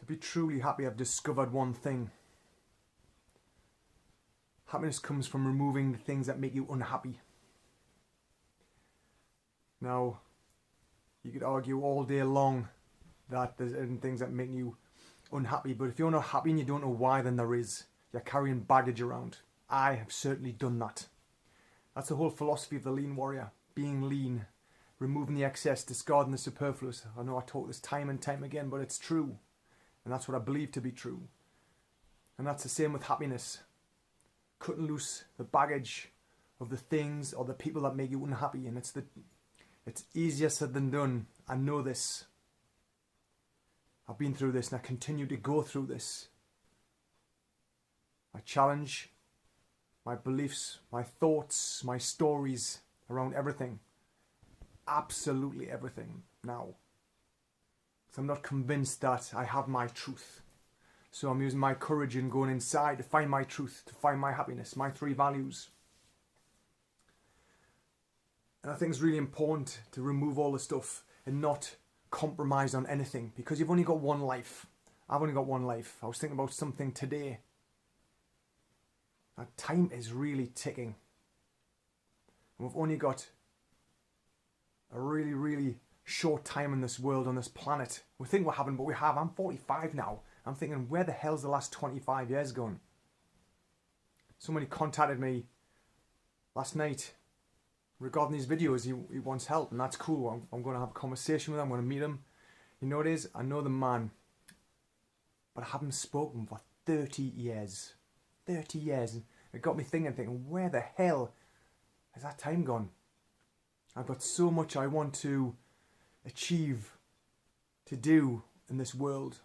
To be truly happy, I've discovered one thing. Happiness comes from removing the things that make you unhappy. Now, you could argue all day long that there's things that make you unhappy, but if you're not happy and you don't know why, then there is. You're carrying baggage around. I have certainly done that. That's the whole philosophy of the lean warrior. Being lean, removing the excess, discarding the superfluous. I know I talk this time and time again, but it's true. And that's what I believe to be true. And that's the same with happiness. Cutting loose the baggage of the things or the people that make you unhappy. And it's easier said than done. I know this. I've been through this and I continue to go through this. I challenge my beliefs, my thoughts, my stories around everything. Absolutely everything now. So I'm not convinced that I have my truth. So I'm using my courage and going inside to find my truth, to find my happiness, my 3 values. And I think it's really important to remove all the stuff and not compromise on anything, because you've only got one life. I've only got one life. I was thinking about something today. That time is really ticking. And we've only got a really, really short time in this world, on this planet. We think we're having, but we have. I'm 45 now. I'm thinking, where the hell's the last 25 years gone? Somebody contacted me last night regarding these videos he wants help, and that's cool. I'm going to have a conversation with him. I'm going to meet him. You know what it is? I know the man, but I haven't spoken for 30 years. 30 years. And it got me thinking, where the hell has that time gone? I've got so much I want to achieve, to do in this world.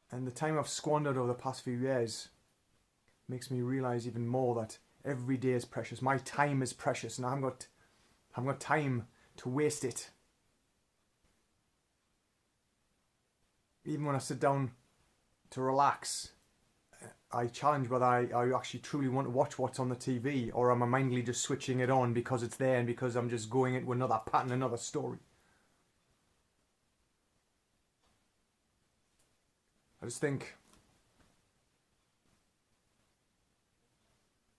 And the time I've squandered over the past few years makes me realise even more that every day is precious. My time is precious, and I haven't got time to waste it. Even when I sit down to relax, I challenge whether I actually truly want to watch what's on the TV, or am I mindly just switching it on because it's there and because I'm just going into another pattern, another story. I just think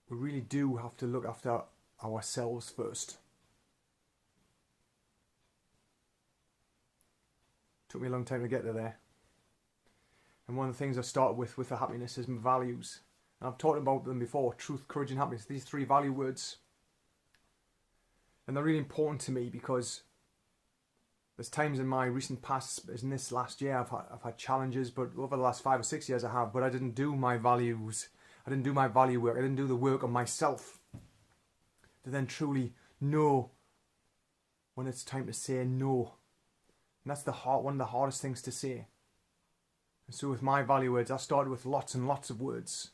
we really do have to look after ourselves first. Took me a long time to get to there. And one of the things I started with the happiness is my values. And I've talked about them before: truth, courage and happiness. These 3 value words. And they're really important to me because there's times in my recent past, as in this last year, I've had challenges, but over the last 5 or 6 years I have, but I didn't do my values. I didn't do my value work. I didn't do the work on myself to then truly know when it's time to say no. And that's one of the hardest things to say. And so with my value words, I started with lots and lots of words.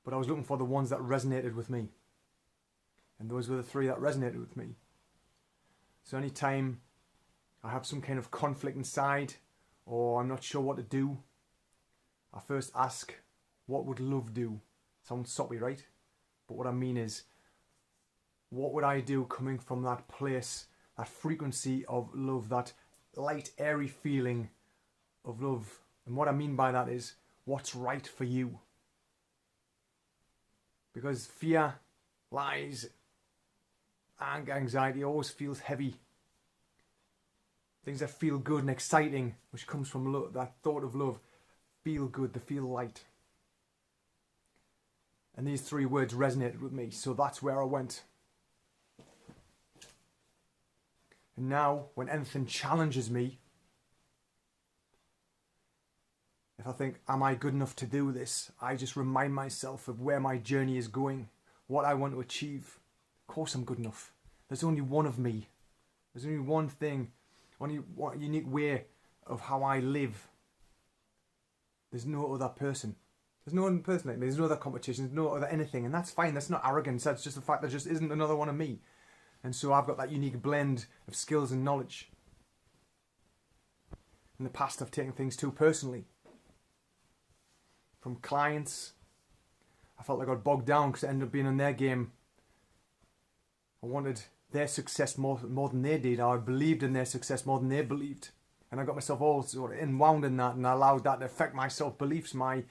But I was looking for the ones that resonated with me. And those were the 3 that resonated with me. So anytime I have some kind of conflict inside, or I'm not sure what to do, I first ask, what would love do? Sounds soppy, right? But what I mean is, what would I do coming from that place, that frequency of love, that light, airy feeling of love? And what I mean by that is, what's right for you? Because fear, lies, anger, anxiety always feels heavy. Things that feel good and exciting, which comes from love, that thought of love, feel good, they feel light. And these 3 words resonated with me, so that's where I went. And now, when anything challenges me, if I think, am I good enough to do this? I just remind myself of where my journey is going, what I want to achieve. Of course I'm good enough. There's only one of me. There's only one thing, only one unique way of how I live. There's no other person. There's no other person like me. There's no other competition. There's no other anything. And that's fine. That's not arrogance. That's just the fact there just isn't another one of me. And so I've got that unique blend of skills and knowledge. In the past, I've taken things too personally. From clients, I felt like I got bogged down because I ended up being in their game. I wanted their success more than they did. I believed in their success more than they believed. And I got myself all sort of enwound in that, and I allowed that to affect my self-beliefs, my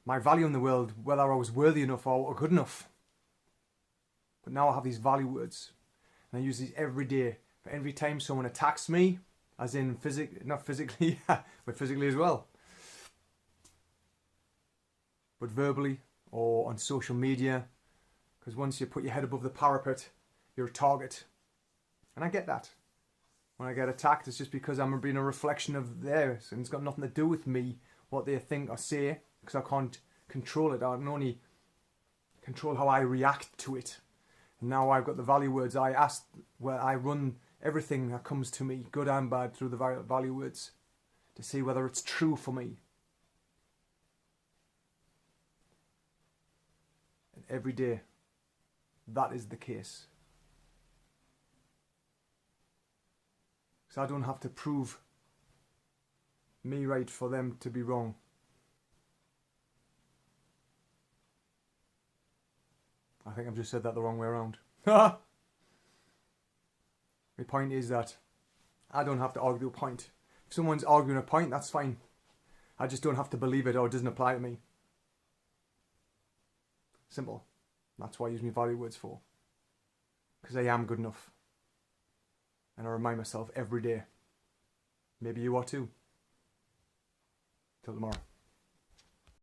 value in the world, whether I was worthy enough or good enough. But now I have these value words, and I use these every day. For every time someone attacks me, as in not physically, but physically as well, but verbally or on social media, because once you put your head above the parapet, you're a target. And I get that. When I get attacked, it's just because I'm being a reflection of theirs, and it's got nothing to do with me, what they think or say, because I can't control it. I can only control how I react to it. And now I've got the value words. I run everything that comes to me, good and bad, through the value words to see whether it's true for me. And every day, that is the case. So I don't have to prove me right for them to be wrong. I think I've just said that the wrong way around. My point is that I don't have to argue a point. If someone's arguing a point, that's fine. I just don't have to believe it, or it doesn't apply to me. Simple. That's what I use my value words for. Because I am good enough. And I remind myself every day. Maybe you are too. Till tomorrow.